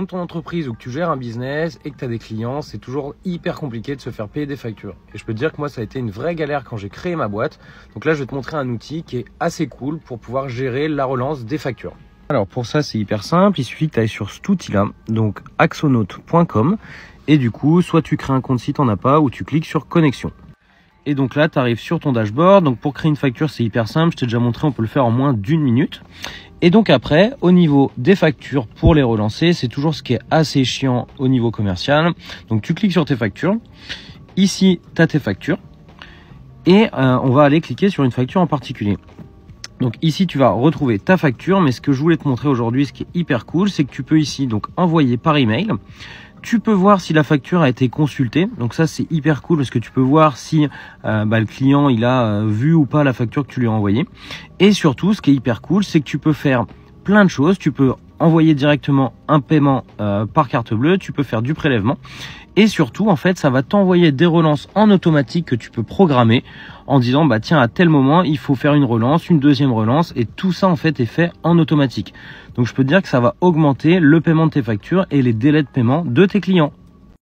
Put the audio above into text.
ton entreprise ou que tu gères un business et que tu as des clients, c'est toujours hyper compliqué de se faire payer des factures. Et je peux te dire que moi, ça a été une vraie galère quand j'ai créé ma boîte. Donc là, je vais te montrer un outil qui est assez cool pour pouvoir gérer la relance des factures. Alors pour ça, c'est hyper simple. Il suffit que tu ailles sur cet outil-là, donc axonote.com. Et du coup, soit tu crées un compte si tu n'en as pas, ou tu cliques sur connexion. Et donc là, tu arrives sur ton dashboard. Donc pour créer une facture, c'est hyper simple. Je t'ai déjà montré, on peut le faire en moins d'1 minute. Et donc après, au niveau des factures pour les relancer, c'est toujours ce qui est assez chiant au niveau commercial. Donc tu cliques sur tes factures. Ici, tu as tes factures. Et on va aller cliquer sur une facture en particulier. Donc ici, tu vas retrouver ta facture. Mais ce que je voulais te montrer aujourd'hui, ce qui est hyper cool, c'est que tu peux ici donc envoyer par email. Tu peux voir si la facture a été consultée. Donc ça, c'est hyper cool parce que tu peux voir si le client il a vu ou pas la facture que tu lui as envoyée. Et surtout, ce qui est hyper cool, c'est que tu peux faire plein de choses. Tu peux envoyer directement un paiement par carte bleue. Tu peux faire du prélèvement. Et surtout, en fait, ça va t'envoyer des relances en automatique que tu peux programmer en disant, bah tiens, à tel moment, il faut faire une relance, une deuxième relance. Et tout ça, en fait, est fait en automatique. Donc, je peux te dire que ça va augmenter le paiement de tes factures et les délais de paiement de tes clients.